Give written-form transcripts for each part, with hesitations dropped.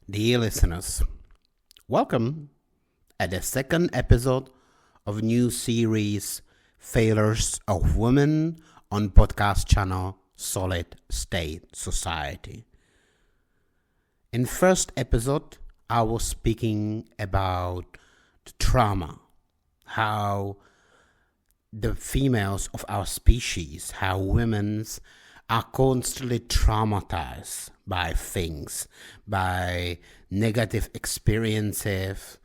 Dear listeners, welcome at the second episode of new series Failures of Women on podcast channel Solid State Society. In first episode, I was speaking about the trauma, how the females of our species, how women's are constantly traumatized by things, by negative experiences.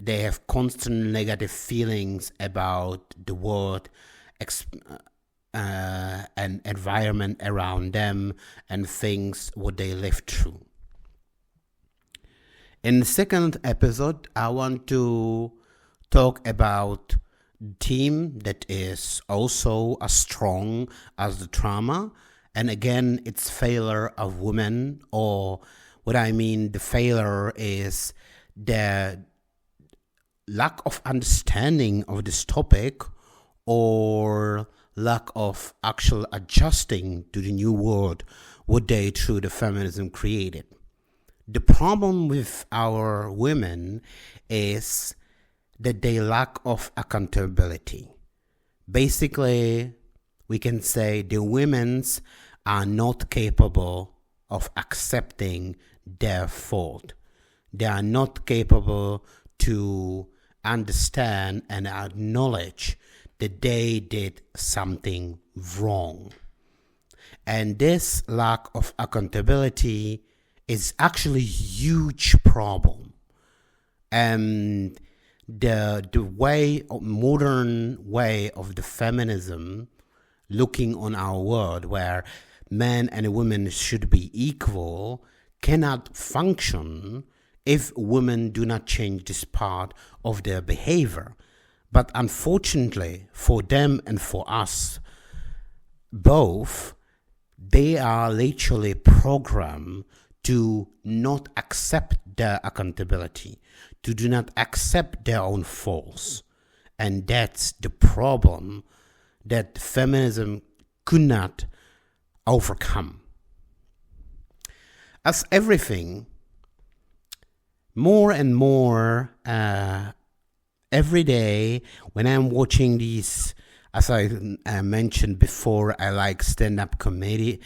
They have constant negative feelings about the world and environment around them and things what they live through. In the second episode, I want to talk about a theme that is also as strong as the trauma. And again, it's failure of women, or what I mean, the failure is the lack of understanding of this topic or lack of actual adjusting to the new world what they through the feminism created. The problem with our women is that they lack of accountability. Basically, we can say the women's are not capable of accepting their fault. They are not capable to understand and acknowledge that they did something wrong. And this lack of accountability is actually a huge problem. And the modern way of the feminism looking on our world where men and women should be equal cannot function if women do not change this part of their behavior. But unfortunately for them and for us both, they are literally programmed to not accept their accountability, to do not accept their own faults. And that's the problem that feminism could not overcome. As everything, more and more every day when I'm watching these, as I mentioned before, I like stand-up comedy.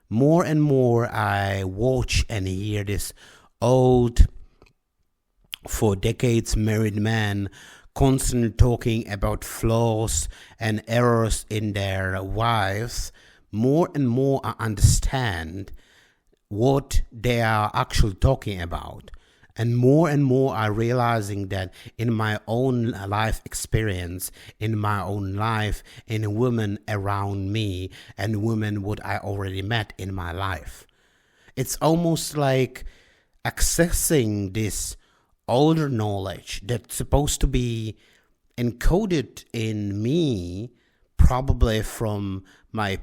More and more I watch and hear this old, for decades married man constantly talking about flaws and errors in their wives. More and more I understand what they are actually talking about. And more I'm realizing that in my own life experience, in my own life, in women around me and women what I already met in my life. It's almost like accessing this older knowledge that's supposed to be encoded in me, probably from my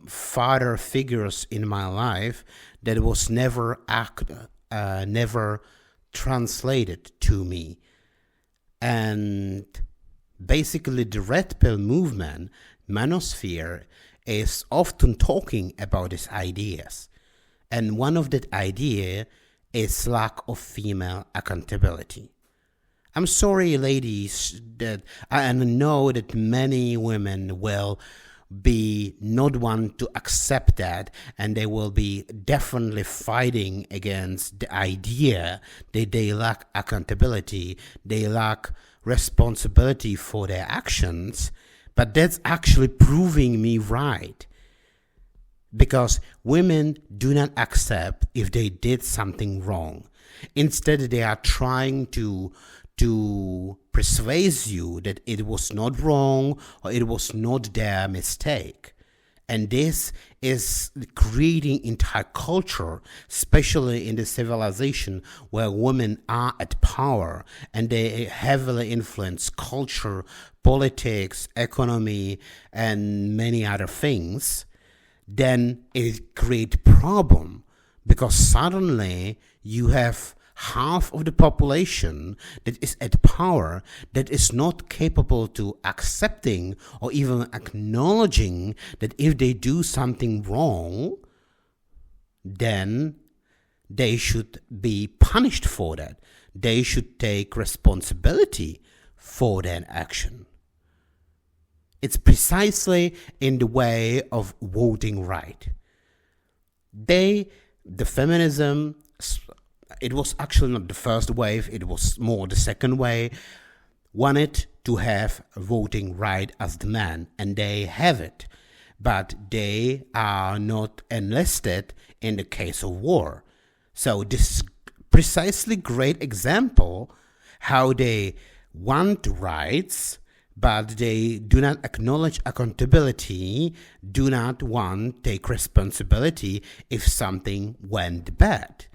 father figures in my life, that was never translated to me. And basically the red pill movement, manosphere, is often talking about these ideas. And one of that idea is lack of female accountability. I'm sorry, ladies, that I know that many women will be not one to accept that, and they will be definitely fighting against the idea that they lack accountability, they lack responsibility for their actions. But that's actually proving me right, because women do not accept if they did something wrong. Instead, they are trying to persuade you that it was not wrong or it was not their mistake. And this is creating entire culture, especially in the civilization where women are at power and they heavily influence culture, politics, economy, and many other things. Then it creates problem, because suddenly you have half of the population that is at power that is not capable to accepting or even acknowledging that if they do something wrong, then they should be punished for that. They should take responsibility for that action. It's precisely in the way of voting right. The feminism, it was actually not the first wave, it was more the second wave, wanted to have voting right as the man, and they have it. But they are not enlisted in the case of war. So this is precisely great example how they want rights, but they do not acknowledge accountability, do not want to take responsibility if something went bad.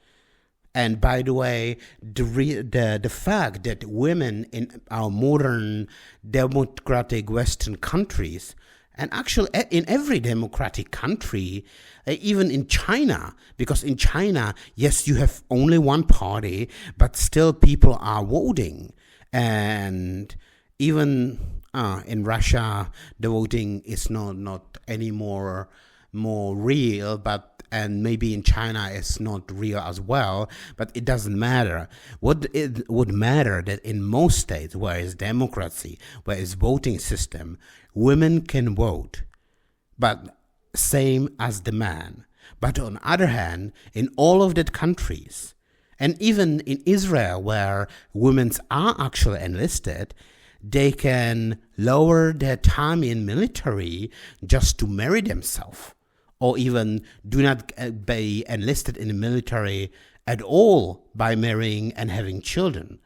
And by the way, the fact that women in our modern democratic Western countries, and actually in every democratic country, even in China, because in China, yes, you have only one party, but still people are voting. And even in Russia, the voting is not anymore more real, and maybe in China it's not real as well, but it doesn't matter. What it would matter that in most states where is democracy, where is voting system, women can vote, but same as the man. But on the other hand, in all of that countries, and even in Israel where women are actually enlisted, they can lower their time in military just to marry themselves, or even do not be enlisted in the military at all by marrying and having children.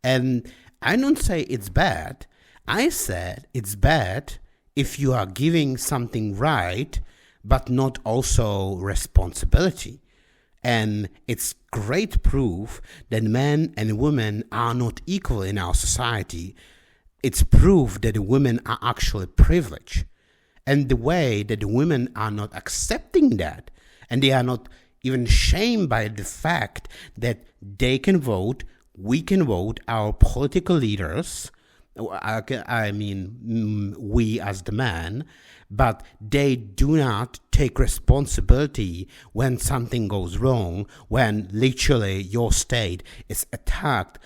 And I don't say it's bad. I said it's bad if you are giving something right, but not also responsibility. And it's great proof that men and women are not equal in our society. It's proof that the women are actually privileged. And the way that the women are not accepting that, and they are not even shamed by the fact that they can vote, we can vote, our political leaders, I mean, we as the man, but they do not take responsibility when something goes wrong, when literally your state is attacked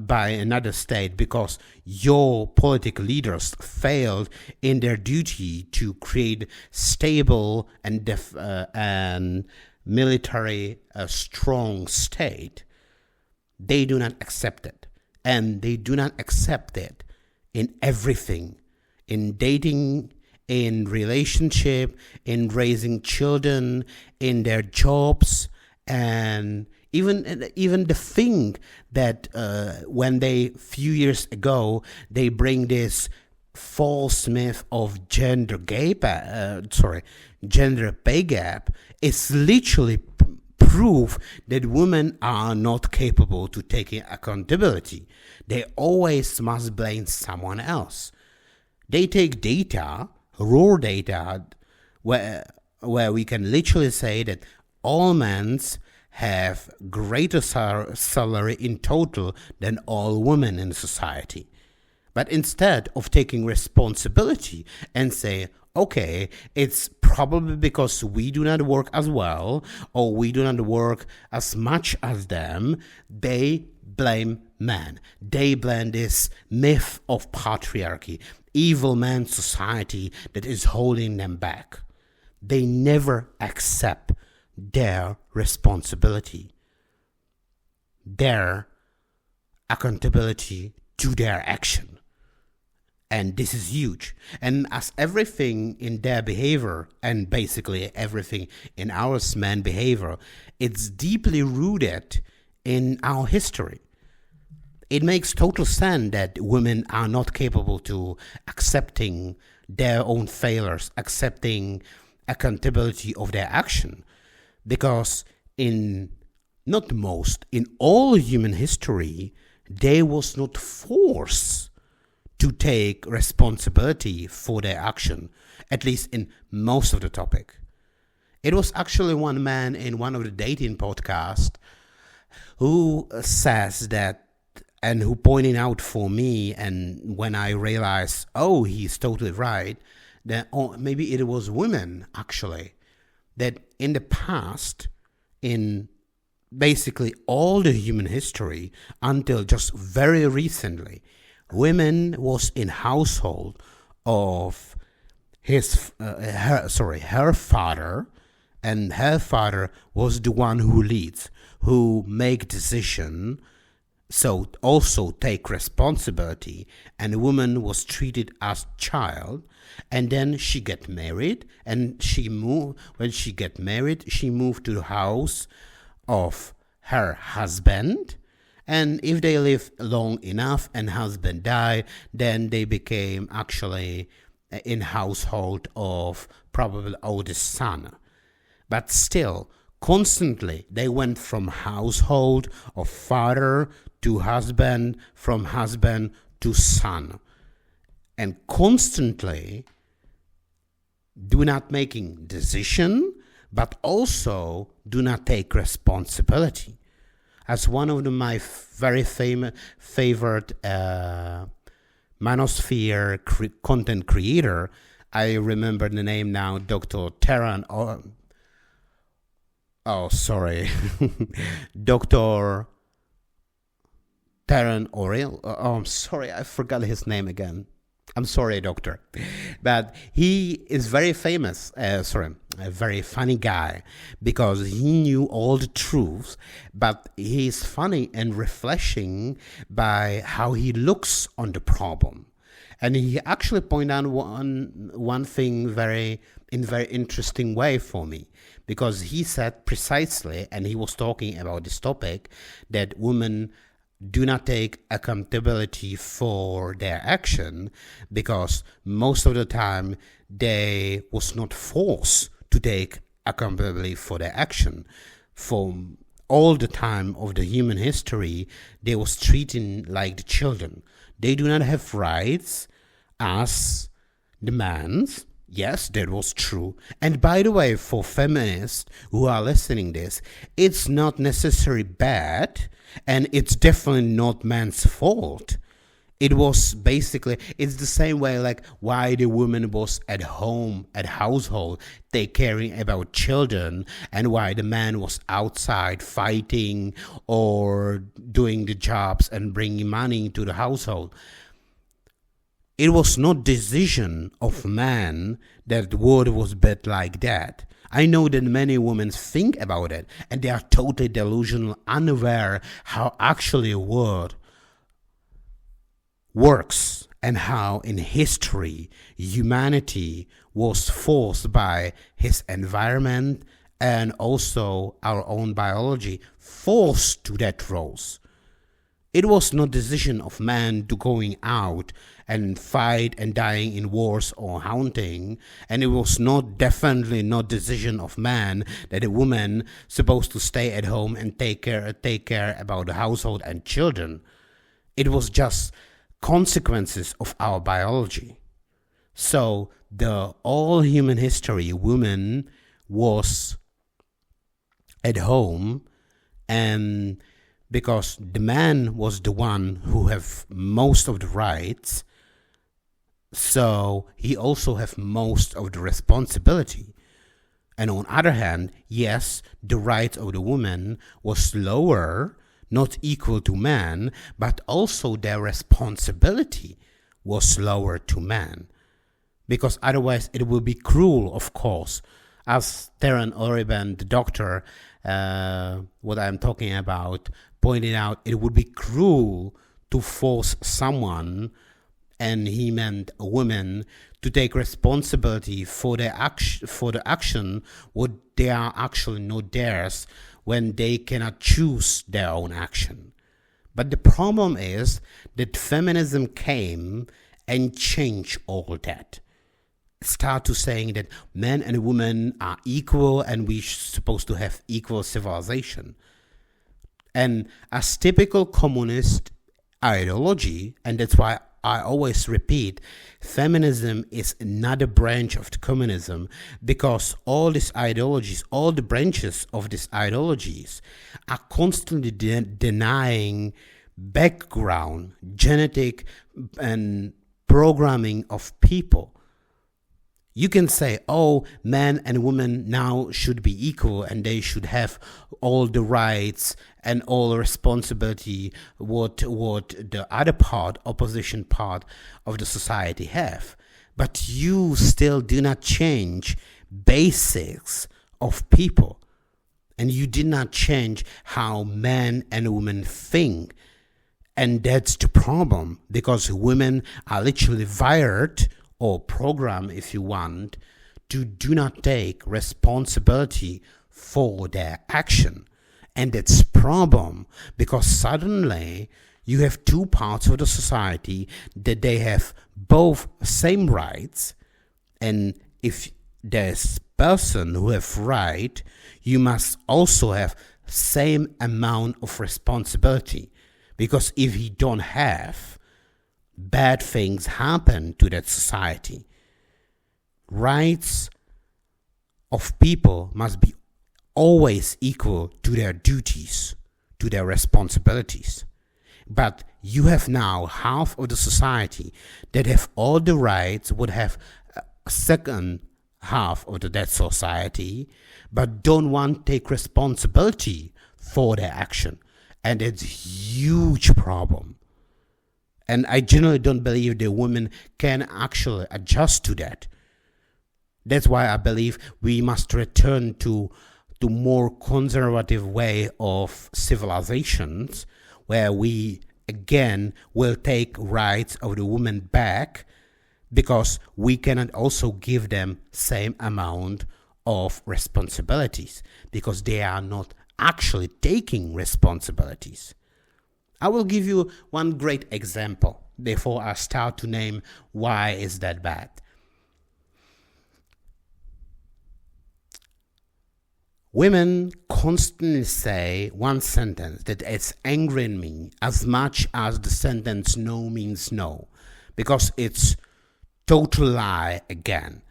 by another state because your political leaders failed in their duty to create stable and military strong state. They do not accept it, and they do not accept it in everything, in dating, in relationship, in raising children, in their jobs, and even the thing that when they few years ago they bring this false myth of gender pay gap, is literally proof that women are not capable to taking accountability. They always must blame someone else. They take data, raw data, where we can literally say that all men have greater salary in total than all women in society. But instead of taking responsibility and say, okay, it's probably because we do not work as well, or we do not work as much as them, they blame men. They blame this myth of patriarchy, evil man society that is holding them back. They never accept their responsibility, their accountability to their action. And this is huge. And as everything in their behavior, and basically everything in our man behavior, it's deeply rooted in our history. It makes total sense that women are not capable to accepting their own failures, accepting accountability of their action. Because in all human history, they was not forced to take responsibility for their action, at least in most of the topic. It was actually one man in one of the dating podcasts who says that, and who pointed out for me, and when I realized, oh, he's totally right, that maybe it was women actually, that in the past, in basically all the human history until just very recently, women was in household of her father, and her father was the one who leads, who make decision, so also take responsibility, and the woman was treated as child. And then she get married, and when she get married, she moved to the house of her husband. And if they live long enough and husband die, then they became actually in household of probably oldest son. But still, constantly they went from household of father to husband, from husband to son, and constantly do not making decision, but also do not take responsibility. As one of my very favorite manosphere content creator, I remember the name now, Dr. Taran. Dr. Taran Oriel. I'm sorry, I forgot his name again. I'm sorry, doctor. But he is very famous, a very funny guy, because he knew all the truths, but he's funny and refreshing by how he looks on the problem. And he actually pointed out one thing very interesting way for me, because he said precisely, and he was talking about this topic, that women do not take accountability for their action because most of the time they was not forced to take accountability for their action. For all the time of the human history, they was treated like the children. They do not have rights as the man's. Yes, that was true. And by the way, for feminists who are listening this, it's not necessarily bad, and it's definitely not man's fault. It was basically, it's the same way like why the woman was at home, at household, take caring about children, and why the man was outside fighting or doing the jobs and bringing money to the household. It was not decision of man that the world was built like that. I know that many women think about it, and they are totally delusional, unaware how actually a world works and how in history humanity was forced by his environment and also our own biology, forced to that roles. It was no decision of man to going out and fight and dying in wars or hunting, and it was definitely not decision of man that a woman supposed to stay at home and take care about the household and children. It was just consequences of our biology. So the all human history, women was at home, and because the man was the one who have most of the rights, so he also have most of the responsibility. And on the other hand, yes, the rights of the woman was lower, not equal to man, but also their responsibility was lower to man. Because otherwise it will be cruel, of course. As Taran Oriban, the doctor, what I'm talking about, pointed out, it would be cruel to force someone, and he meant a woman, to take responsibility for the action what they are actually not theirs, when they cannot choose their own action. But the problem is that feminism came and changed all that. Start to saying that men and women are equal and we're supposed to have equal civilization. And as typical communist ideology, and that's why I always repeat, feminism is another branch of the communism, because all these ideologies, all the branches of these ideologies are constantly denying background, genetic and programming of people. You can say, oh, men and women now should be equal and they should have all the rights and all the responsibility what the other part, opposition part of the society have. But you still do not change basics of people. And you did not change how men and women think. And that's the problem, because women are literally wired or programmed, if you want, to do not take responsibility for their action. And that's problem, because suddenly you have two parts of the society that they have both same rights, and if there's person who have right, you must also have same amount of responsibility. Because if you don't have, bad things happen to that society. Rights of people must be always equal to their duties, to their responsibilities. But you have now half of the society that have all the rights, would have a second half of that society, but don't want to take responsibility for their action. And it's a huge problem. And I generally don't believe the women can actually adjust to that. That's why I believe we must return to more conservative way of civilizations, where we again will take rights of the women back, because we cannot also give them same amount of responsibilities, because they are not actually taking responsibilities. I will give you one great example before I start to name why is that bad. Women constantly say one sentence that is angering me as much as the sentence no means no, because it's total lie again.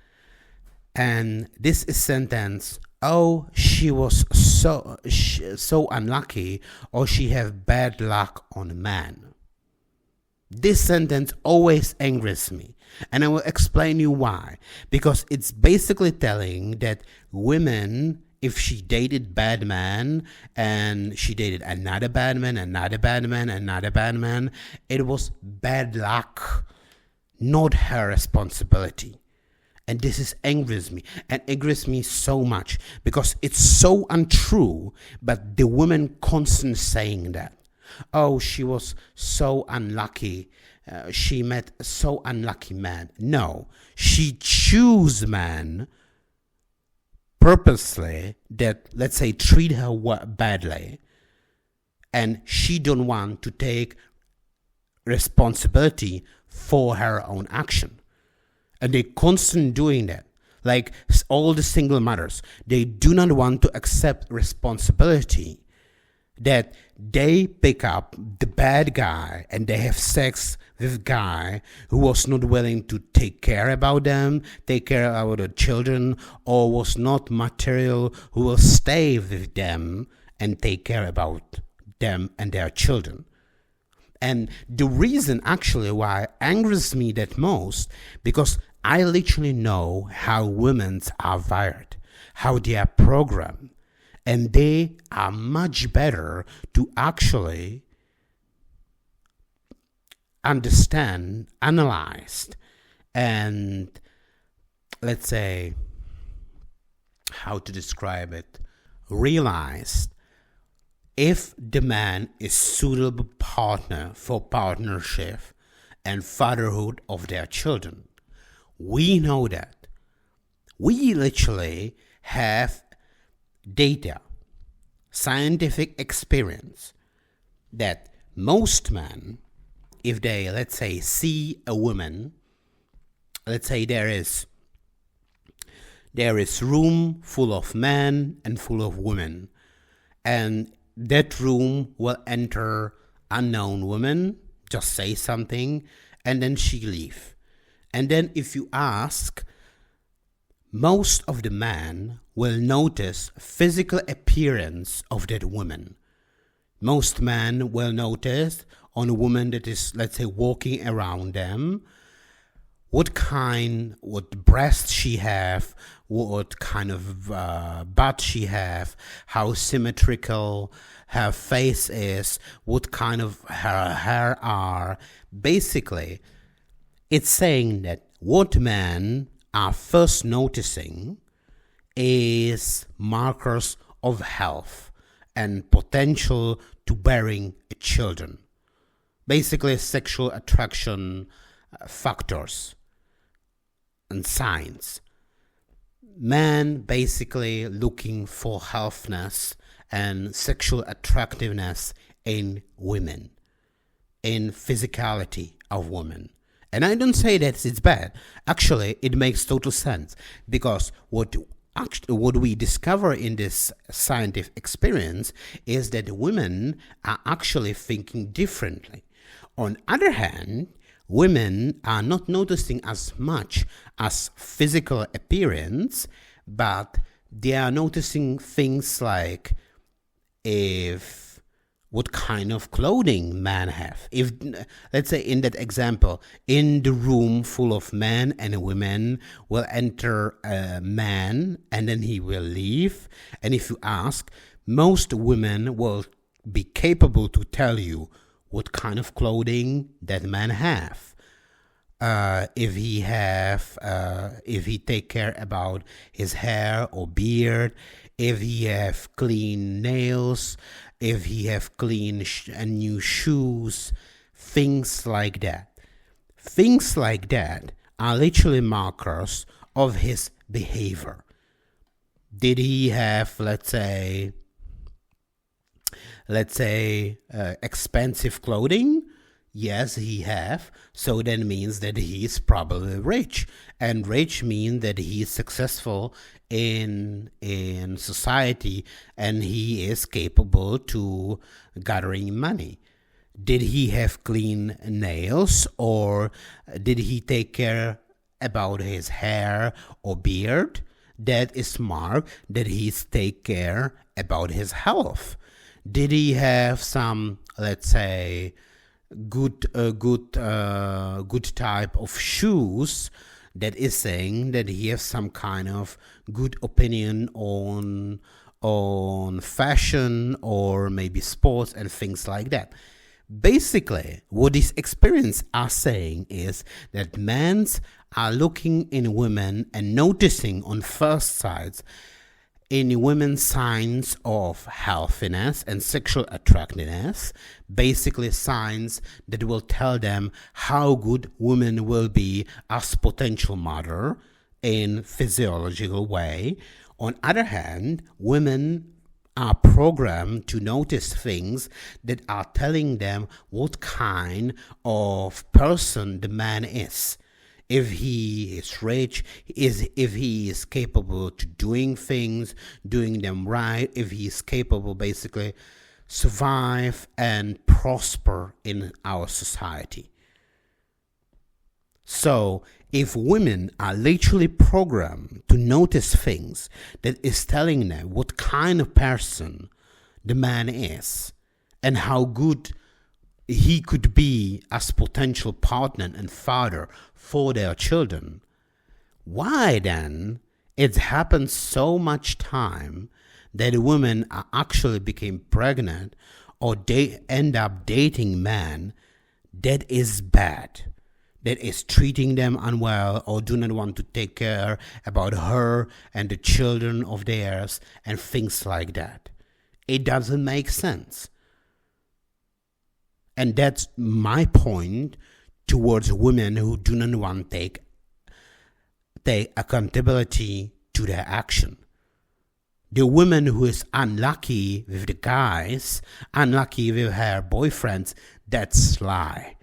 And this is sentence, oh, she was so unlucky, or she have bad luck on a man. This sentence always angers me, and I will explain you why. Because it's basically telling that women, if she dated bad man and she dated another bad man, another bad man, another bad man, it was bad luck, not her responsibility. And this is angers me, and angers me so much, because it's so untrue, but the women constantly saying that. Oh, she was so unlucky. She met a so unlucky man. No, she chose man purposely that, let's say, treat her badly, and she don't want to take responsibility for her own action. And they constantly doing that. Like all the single mothers, they do not want to accept responsibility that they pick up the bad guy and they have sex with a guy who was not willing to take care about them, take care about the children, or was not material, who will stay with them and take care about them and their children. And the reason actually why it angers me that most, because I literally know how women are wired, how they are programmed, and they are much better to actually understand, analyze, and let's say, how to describe it, realize if the man is suitable partner for partnership and fatherhood of their children. We know that. We literally have data, scientific experience, that most men, if they, let's say, see a woman, let's say there is room full of men and full of women, and that room will enter unknown woman, just say something, and then she leave. And then if you ask, most of the men will notice physical appearance of that woman. Most men will notice on a woman that is, let's say, walking around them, what breasts she have, what kind of butt she have, how symmetrical her face is, what kind of her hair are. Basically, it's saying that what men are first noticing is markers of health and potential to bearing children. Basically, sexual attraction factors and signs. Men basically looking for healthiness and sexual attractiveness in women, in physicality of women. And I don't say that it's bad. Actually, it makes total sense, because what we discover in this scientific experience is that women are actually thinking differently. On the other hand, women are not noticing as much as physical appearance, but they are noticing things like what kind of clothing men have. If, let's say in that example, in the room full of men and women, will enter a man and then he will leave. And if you ask, most women will be capable to tell you what kind of clothing that man have. If he take care about his hair or beard, if he have clean nails, if he have clean and new shoes, things like that. Things like that are literally markers of his behavior. Did he have, let's say, expensive clothing? Yes, he have. So that means that he is probably rich, and rich means that he is successful in society, and he is capable to gathering money. Did he have clean nails, or did he take care about his hair or beard? That is marked that he's take care about his health. Did he have some, let's say, good type of shoes? That is saying that he has some kind of good opinion on fashion or maybe sports and things like that. Basically, what these experiences are saying is that men are looking in women and noticing on first sight in women signs of healthiness and sexual attractiveness, basically signs that will tell them how good women will be as potential mother in physiological way. On other hand, women are programmed to notice things that are telling them what kind of person the man is. If he is rich, if he is capable to doing things, doing them right, if he is capable basically survive and prosper in our society. So if women are literally programmed to notice things that is telling them what kind of person the man is and how good he could be as potential partner and father for their children, why then it happens so much time that women are actually became pregnant or they end up dating men that is bad, that is treating them unwell or do not want to take care about her and the children of theirs and things like that? It doesn't make sense. And that's my point towards women who do not want to take accountability to their action. The woman who is unlucky with the guys, unlucky with her boyfriends, that's lie.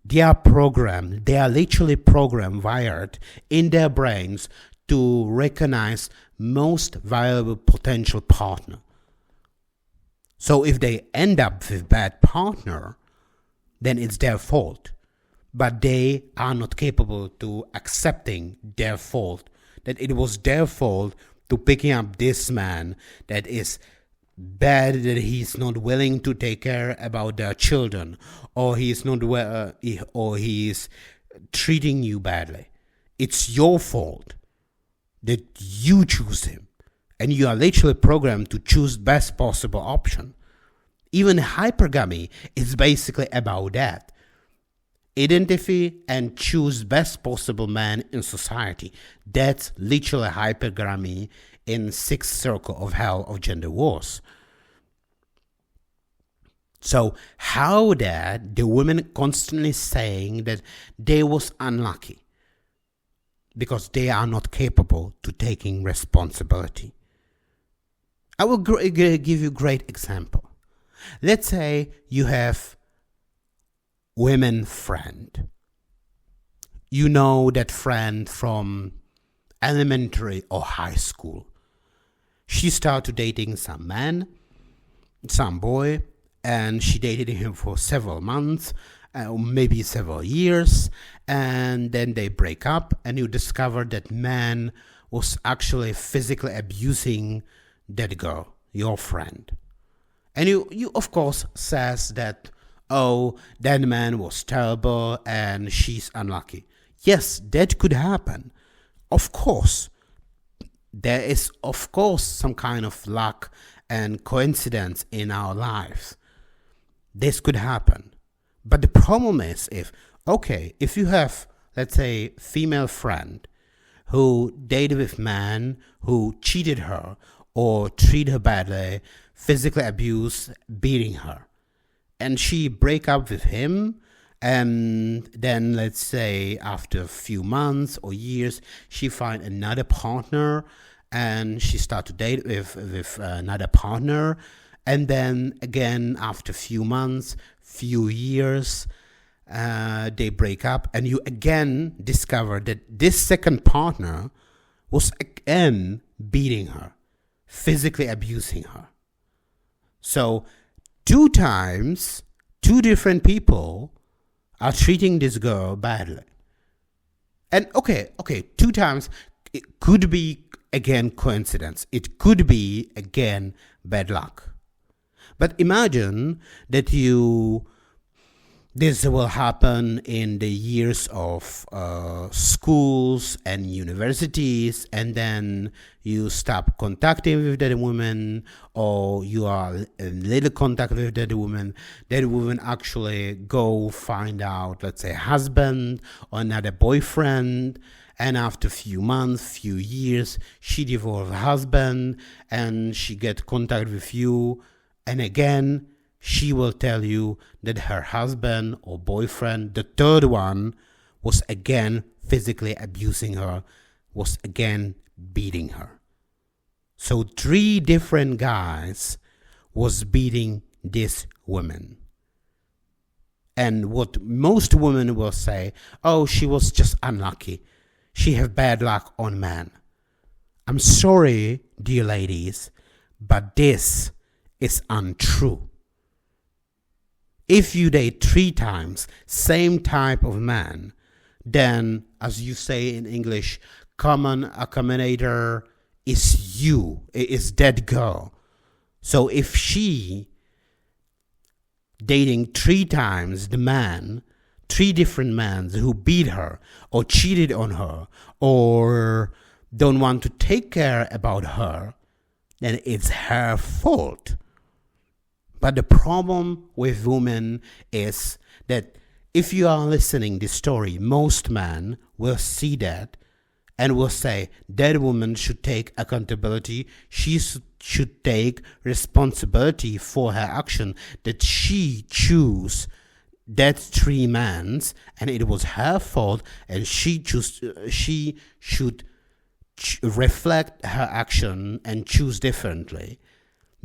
They are programmed, they are literally programmed, wired in their brains to recognize most valuable potential partner. So if they end up with bad partner, then it's their fault. But they are not capable to accepting their fault, that it was their fault to picking up this man that is bad, that he's not willing to take care about their children, or he's not or he's treating you badly. It's your fault that you choose him. And you are literally programmed to choose best possible option. Even hypergamy is basically about that. Identify and choose best possible man in society. That's literally hypergamy in sixth circle of hell of gender wars. So how that the women constantly saying that they was unlucky because they are not capable to taking responsibility. I will give you a great example. Let's say you have women friend. You know that friend from elementary or high school. She started dating some man, some boy, and she dated him for several months, maybe several years, and then they break up, and you discover that man was actually physically abusing that girl, your friend. And you of course says that, oh, that man was terrible and she's unlucky. Yes, that could happen. Of course. There is, of course, some kind of luck and coincidence in our lives. This could happen. But the problem is if you have, let's say, female friend who dated with man who cheated her or treated her badly, physically abused, beating her, and she break up with him, and then let's say after a few months or years she find another partner and she start to date with another partner, and then again after a few months, few years, they break up, and you again discover that this second partner was again beating her, physically abusing her. So 2 times, 2 different people are treating this girl badly. And okay, 2 times, it could be again coincidence. It could be again bad luck. But imagine that this will happen in the years of schools and universities, and then you stop contacting with that woman, or you are in little contact with that woman. That woman actually go find out, let's say, husband or another boyfriend, and after a few months, few years, she divorced her husband and she get contact with you, and again she will tell you that her husband or boyfriend, the third one, was again physically abusing her, was again beating her. So 3 different guys was beating this woman. And what most women will say, oh, she was just unlucky. She have bad luck on man. I'm sorry, dear ladies, but this is untrue. If you date 3 times same type of man, then, as you say in English, common accommodator is you, is that girl. So if she dating 3 times the man, 3 different men who beat her or cheated on her or don't want to take care about her, then it's her fault. But the problem with women is that if you are listening this story, most men will see that and will say that woman should take accountability. She should take responsibility for her action, that she chose that 3 men and it was her fault, and she should reflect her action and choose differently.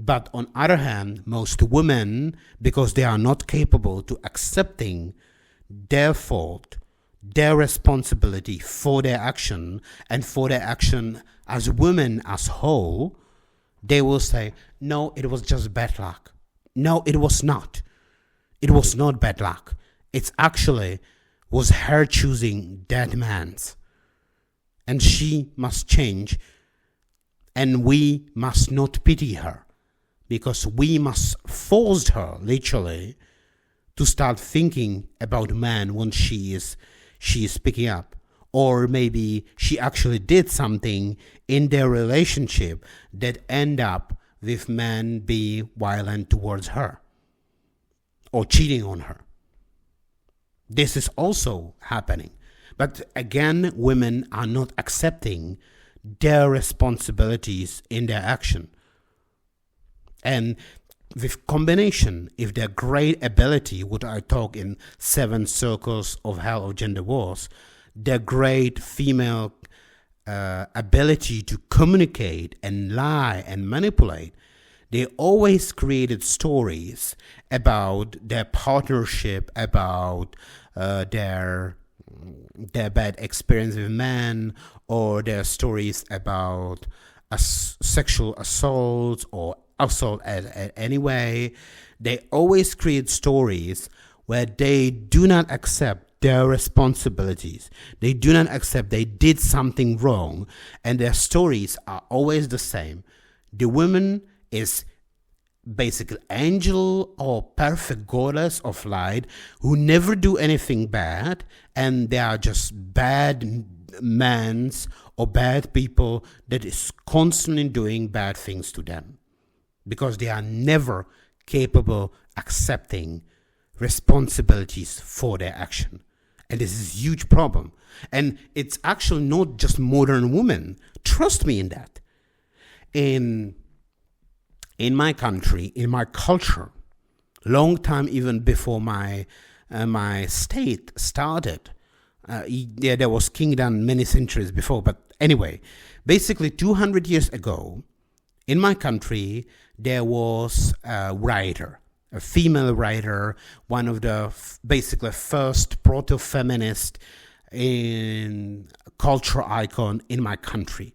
But on other hand, most women, because they are not capable to accepting their fault, their responsibility for their action, and for their action as women as whole, they will say, no, it was just bad luck. No, it was not. It was not bad luck. It's actually was her choosing that man's. And she must change, and we must not pity her, because we must force her, literally, to start thinking about man when she is she is picking up. Or maybe she actually did something in their relationship that end up with men being violent towards her or cheating on her. This is also happening. But again, women are not accepting their responsibilities in their action. And with combination, if their great ability, what I talk in 7 circles of hell of gender wars, their great female ability to communicate and lie and manipulate, they always created stories about their partnership, about their bad experience with men, or their stories about sexual assault or assault anyway. They always create stories where they do not accept their responsibilities. They do not accept they did something wrong, and their stories are always the same. The woman is basically angel or perfect goddess of light who never do anything bad, and they are just bad men or bad people that is constantly doing bad things to them, because they are never capable accepting responsibilities for their action. And this is a huge problem. And it's actually not just modern women. Trust me in that. In my country, in my culture, long time even before my state started, there was kingdom many centuries before. But anyway, basically 200 years ago, in my country, there was a writer, a female writer, one of the basically first proto-feminist in culture icon in my country.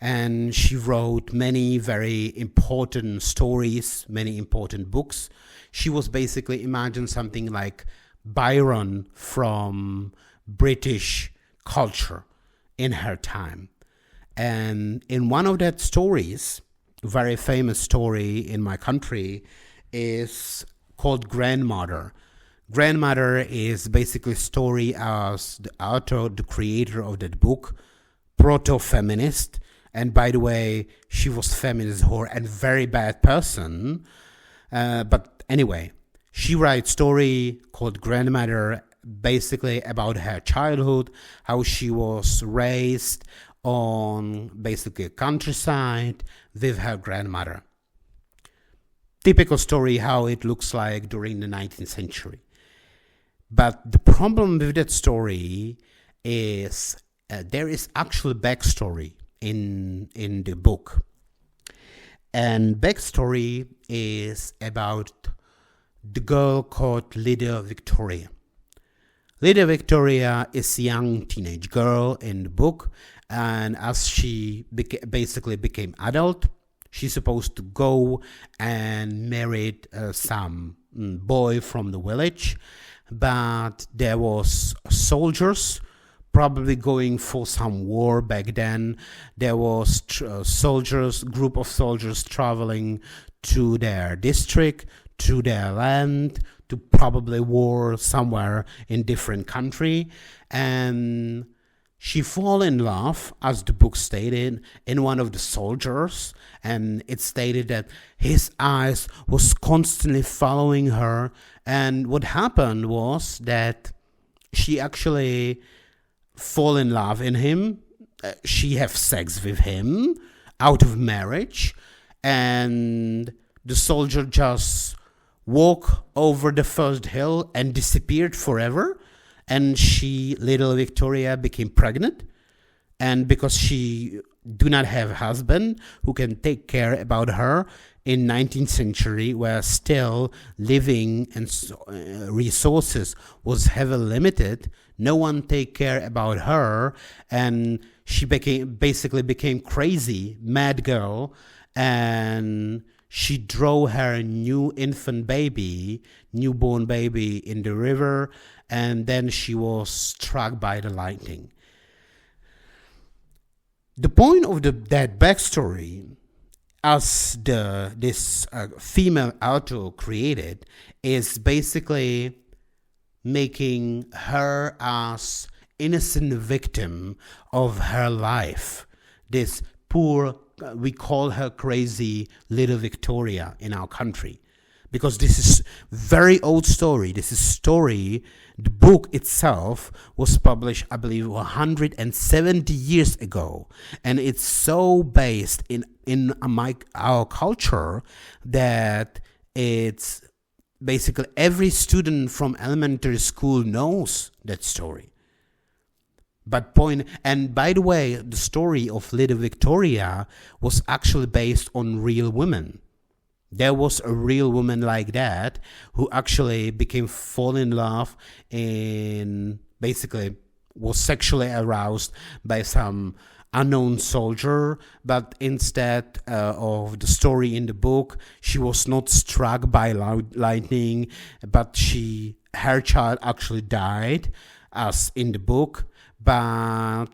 And she wrote many very important stories, many important books. She was basically, imagine something like Byron from British culture in her time. And in one of that stories, very famous story in my country, is called Grandmother. Grandmother is basically a story as the author, the creator of that book, proto-feminist. And by the way, she was feminist whore and very bad person. But anyway, she writes story called Grandmother, basically about her childhood, how she was raised on basically countryside with her grandmother. Typical story how it looks like during the 19th century. But the problem with that story is there is actual backstory in the book. And backstory is about the girl called Lydia Victoria. Lydia Victoria is a young teenage girl in the book, and as she basically became adult, she's supposed to go and marry some boy from the village, but there was soldiers probably going for some war back then. There was group of soldiers traveling to their district, to their land, to probably war somewhere in different country, and she fall in love, as the book stated, in one of the soldiers, and it stated that his eyes was constantly following her, and what happened was that she actually fall in love in him. She have sex with him out of marriage, and the soldier just walk over the first hill and disappeared forever. And little Victoria, became pregnant, and because she do not have a husband who can take care about her in 19th century, where still living and resources was heavily limited, no one take care about her, and she basically became crazy, mad girl, and she drove her newborn baby in the river, and then she was struck by the lightning. The point of that backstory, as this female author created, is basically making her as innocent victim of her life. This poor, we call her crazy little Victoria in our country, because this is very old story. This is story. The book itself was published, I believe, 170 years ago, and it's so based in our culture that it's basically every student from elementary school knows that story. And by the way, the story of Little Victoria was actually based on real women. There was a real woman like that who actually fall in love and basically was sexually aroused by some unknown soldier, but instead of the story in the book, she was not struck by lightning, but her child actually died, as in the book. But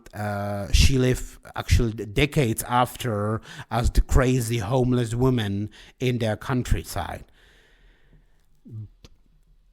she lived actually decades after as the crazy homeless woman in their countryside.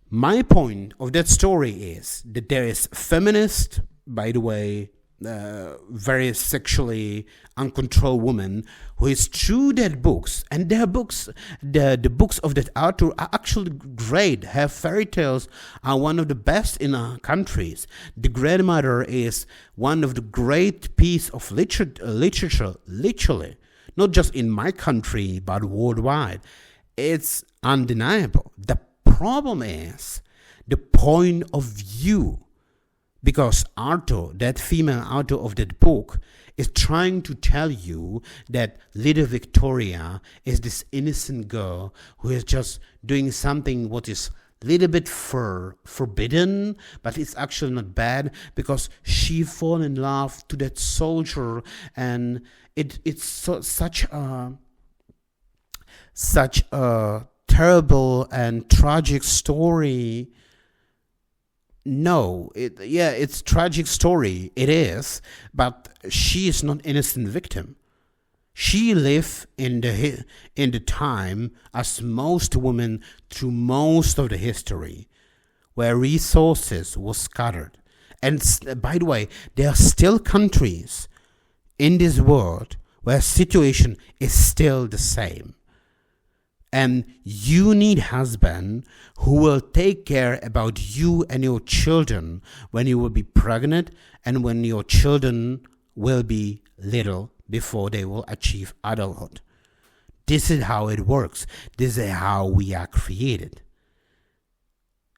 My point of that story is that there is feminist, by the way, very sexually uncontrolled woman who is through their books, and their books, the books of that author are actually great. Her fairy tales are one of the best in our countries. The Grandmother is one of the great piece of literature, literally, not just in my country but worldwide. It's undeniable. The problem is the point of view. Because Arthur, that female author of that book, is trying to tell you that little Victoria is this innocent girl who is just doing something what is a little bit forbidden, but it's actually not bad because she fall in love to that soldier, and it's such a terrible and tragic story. No, it's tragic story. It is, but she is not innocent victim. She lived in the time as most women through most of the history, where resources were scattered. And by the way, there are still countries in this world where situation is still the same. And you need husband who will take care about you and your children when you will be pregnant and when your children will be little before they will achieve adulthood. This is how it works. This is how we are created.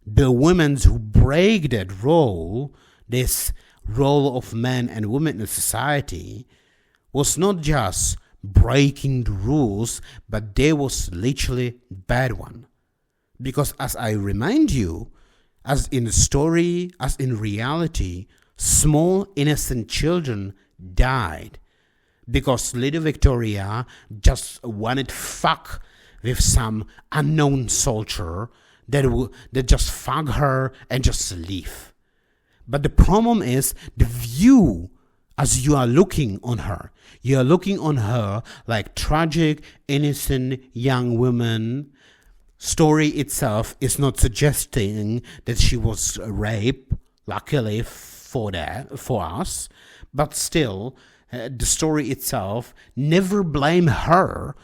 The women who break that role, this role of men and women in society, was not just breaking the rules, but they was literally bad one. Because as I remind you, as in the story, as in reality, small innocent children died because little Victoria just wanted fuck with some unknown soldier that just fuck her and just leave. But the problem is the view. As you are looking on her, you are looking on her like tragic, innocent young woman. Story itself is not suggesting that she was raped, luckily for us, but still, the story itself never blame her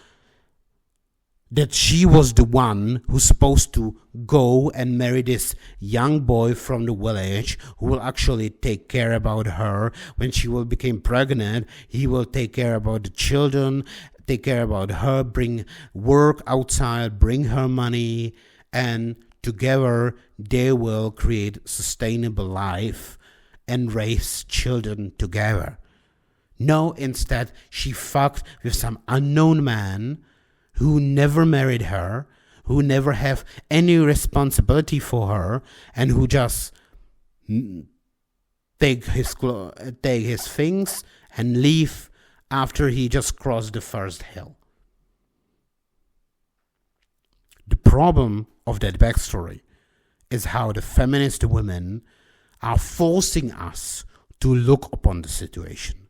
that she was the one who's supposed to go and marry this young boy from the village who will actually take care about her when she will become pregnant. He will take care about the children, take care about her, bring work outside, bring her money, and together they will create sustainable life and raise children together. No, instead she fucked with some unknown man who never married her, who never have any responsibility for her, and who just take his things and leave after he just crossed the first hill. The problem of that backstory is how the feminist women are forcing us to look upon the situation,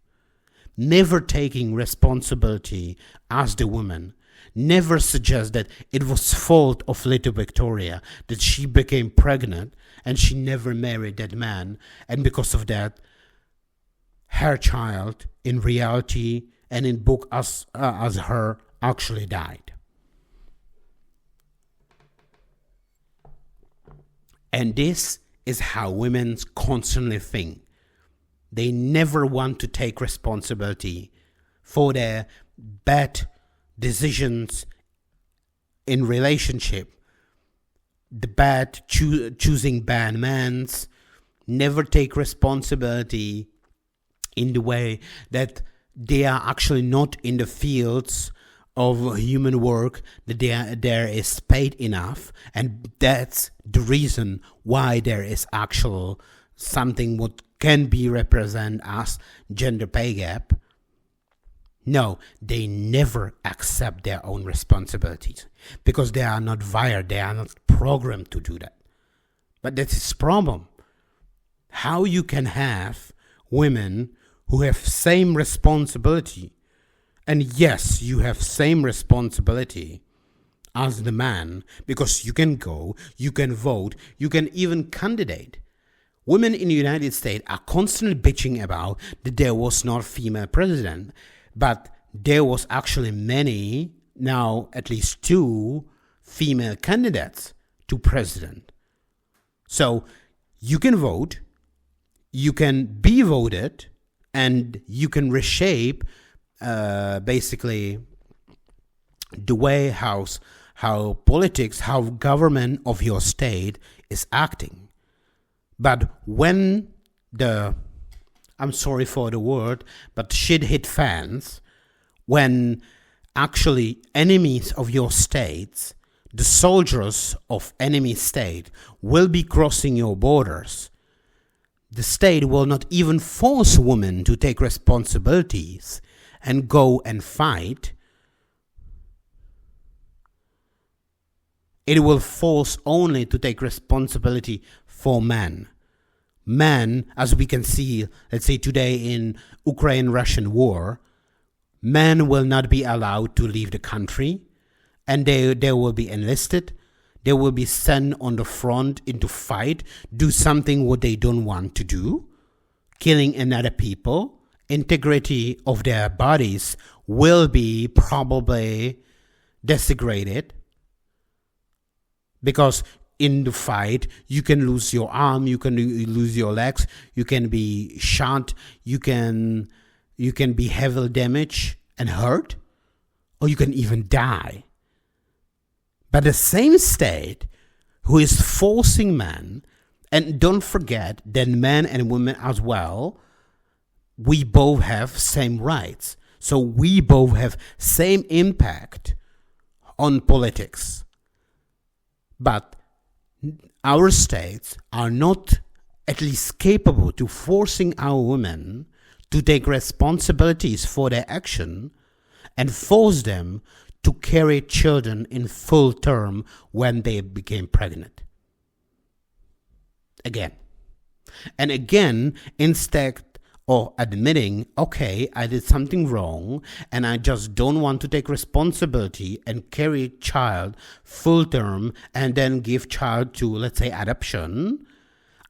never taking responsibility as the woman, never suggest that it was fault of little Victoria that she became pregnant and she never married that man, and because of that her child in reality and in book as her actually died. And this is how women constantly think. They never want to take responsibility for their bad decisions in relationship, the bad choosing bad mans, never take responsibility in the way that they are actually not in the fields of human work, that there is paid enough, and that's the reason why there is actual something what can be represented as gender pay gap. No, they never accept their own responsibilities because they are not wired, they are not programmed to do that. But that's his problem. How you can have women who have same responsibility, and yes, you have same responsibility as the man, because you can go, you can vote, you can even candidate. Women in the United States are constantly bitching about that there was not female president, but there was actually many, now at least 2 female candidates to president. So you can vote, you can be voted, and you can reshape basically the way how politics, how government of your state is acting. But when I'm sorry for the word, but shit hit fans, when actually enemies of your states, the soldiers of enemy state will be crossing your borders, the state will not even force women to take responsibilities and go and fight. It will force only to take responsibility for men. Men, as we can see, let's say today in Ukraine-Russian war, men will not be allowed to leave the country, and they will be enlisted. They will be sent on the front into fight, do something what they don't want to do, killing another people. Integrity of their bodies will be probably desecrated, because in the fight you can lose your arm, you can lose your legs, you can be shot, you can be heavily damaged and hurt, or you can even die. But the same state who is forcing men, and don't forget that men and women as well, we both have same rights. So we both have same impact on politics. But our states are not at least capable to forcing our women to take responsibilities for their action and force them to carry children in full term when they became pregnant. Again. And again, instead of admitting, okay, I did something wrong and I just don't want to take responsibility and carry child full term and then give child to, let's say, adoption,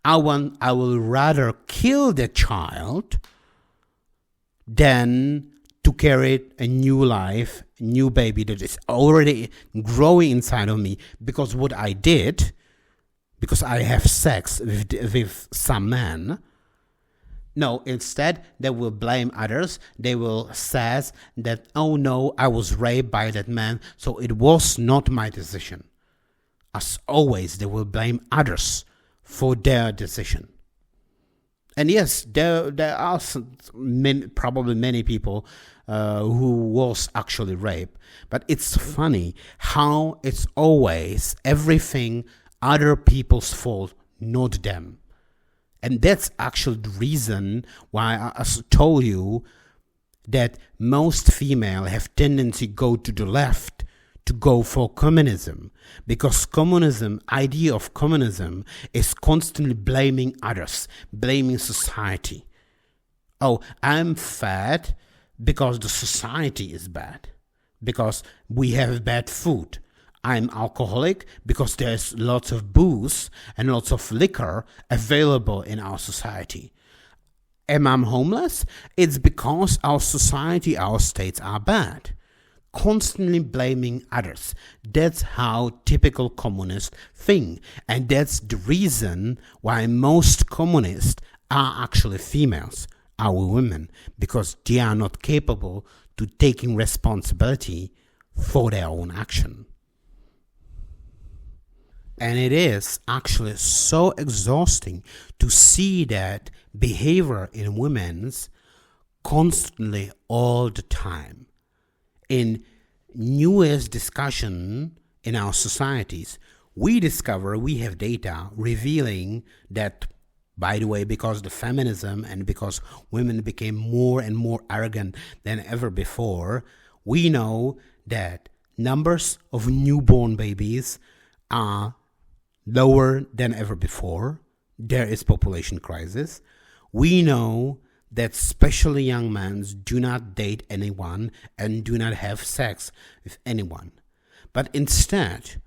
I will rather kill the child than to carry a new life, new baby that is already growing inside of me because what I did, because I have sex with some man. No, instead they will blame others. They will say that, oh no, I was raped by that man, so it was not my decision. As always, they will blame others for their decision. And yes, there are probably many people who was actually raped. But it's funny how it's always everything other people's fault, not them. And that's actually the reason why I told you that most female have tendency go to the left to go for communism, because idea of communism is constantly blaming others, blaming society. Oh, I'm fat because the society is bad, because we have bad food. I'm alcoholic because there's lots of booze and lots of liquor available in our society. Am I homeless? It's because our society, our states are bad. Constantly blaming others. That's how typical communists think. And that's the reason why most communists are actually females, our women, because they are not capable to taking responsibility for their own action. And it is actually so exhausting to see that behavior in women's constantly all the time. In newest discussion in our societies, we discover, we have data revealing that, by the way, because the feminism and because women became more and more arrogant than ever before, we know that numbers of newborn babies are lower than ever before. There is population crisis. We know that especially young men do not date anyone and do not have sex with anyone. But instead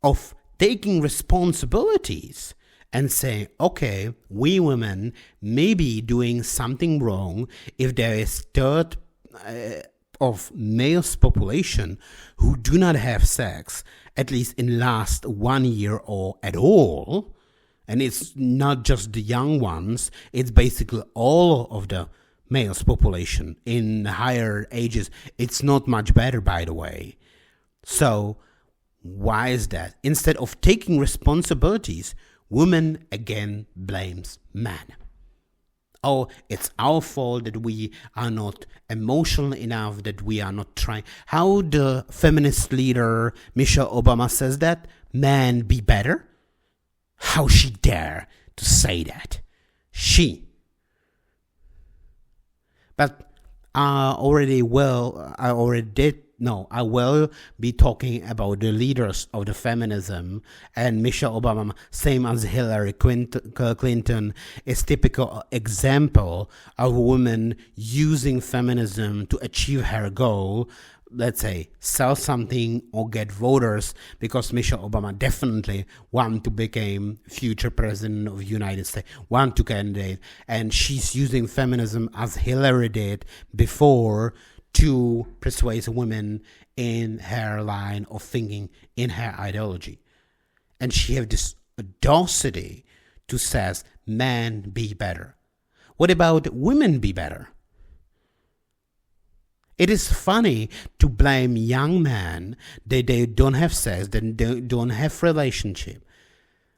of taking responsibilities and saying, okay, we women may be doing something wrong if there is third of males population who do not have sex, at least in last 1 year or at all, and it's not just the young ones, it's basically all of the males population in higher ages. It's not much better, by the way. So why is that? Instead of taking responsibilities, women again blames men. Oh, it's our fault that we are not emotional enough, that we are not trying. How the feminist leader Michelle Obama says that? Men be better? How she dare to say that? She. But I will be talking about the leaders of the feminism, and Michelle Obama, same as Hillary Clinton, is typical example of a woman using feminism to achieve her goal. Let's say sell something or get voters, because Michelle Obama definitely want to become future president of the United States, want to candidate, and she's using feminism as Hillary did before to persuade women in her line of thinking, in her ideology. And she have this audacity to says, men be better. What about women be better? It is funny to blame young men that they don't have sex, that they don't have relationship,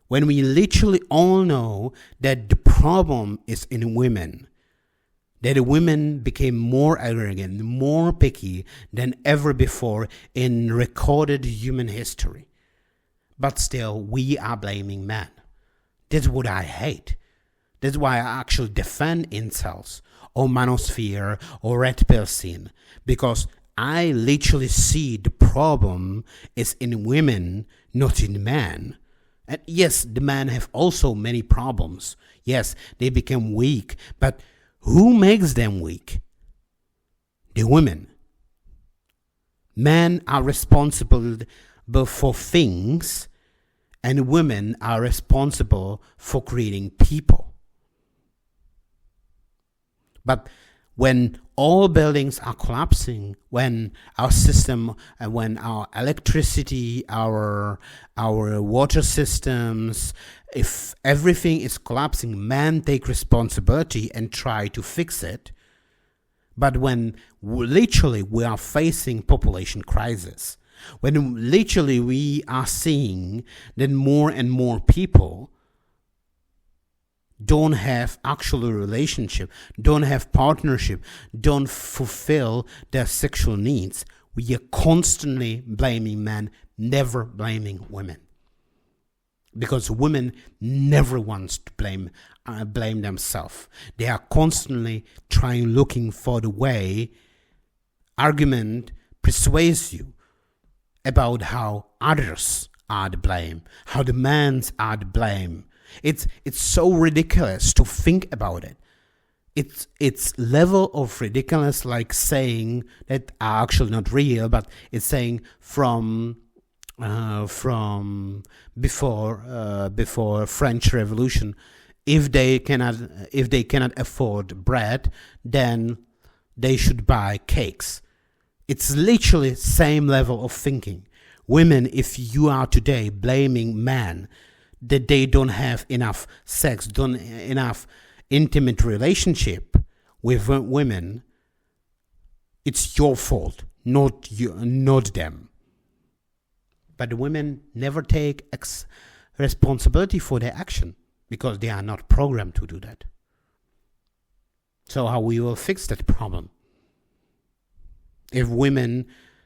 when we literally all know that the problem is in women. That women became more arrogant, more picky than ever before in recorded human history. But still, we are blaming men. That's what I hate. That's why I actually defend incels or manosphere or red pill scene, because I literally see the problem is in women, not in men. And yes, the men have also many problems. Yes, they become weak, but who makes them weak? The women. Men are responsible for things, and women are responsible for creating people. But when all buildings are collapsing, when our system, when our electricity, our water systems, if everything is collapsing, men take responsibility and try to fix it. But when literally we are facing population crisis, when literally we are seeing that more and more people don't have actual relationship, don't have partnership, don't fulfill their sexual needs, we are constantly blaming men, never blaming women. Because women never wants to blame themselves. They are constantly looking for the way argument persuades you about how others are to blame, how the men are to blame. It's so ridiculous to think about it. It's level of ridiculous, like saying that are actually not real, but it's saying from before French Revolution, if they cannot afford bread, then they should buy cakes. It's literally same level of thinking. Women, if you are today blaming men that they don't have enough sex, don't enough intimate relationship with women, it's your fault, not them. But the women never take responsibility for their action because they are not programmed to do that. So how we will fix that problem? If women,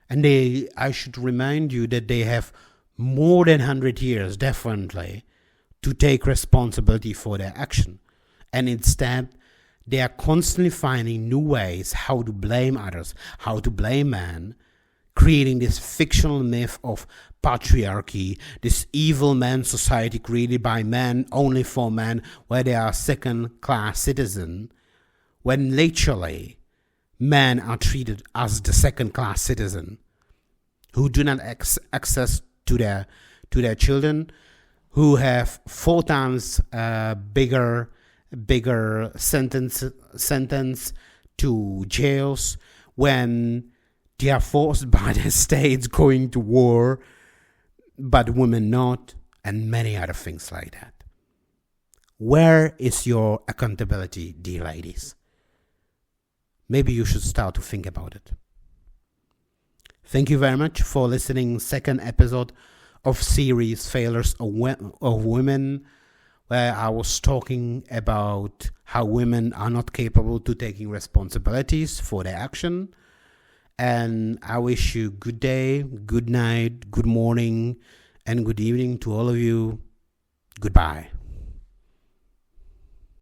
and I should remind you that they have more than 100 years, definitely, to take responsibility for their action. And instead, they are constantly finding new ways how to blame others, how to blame men, creating this fictional myth of patriarchy, this evil man society created by men, only for men, where they are second-class citizens, when literally men are treated as the second-class citizen who do not access to their children, who have 4 times bigger sentence to jails when they are forced by the states going to war, but women not, and many other things like that. Where is your accountability, dear ladies? Maybe you should start to think about it. Thank you very much for listening. Second episode of series Failures of Women, where I was talking about how women are not capable to taking responsibilities for their action. And I wish you good day, good night, good morning, and good evening to all of you. Goodbye.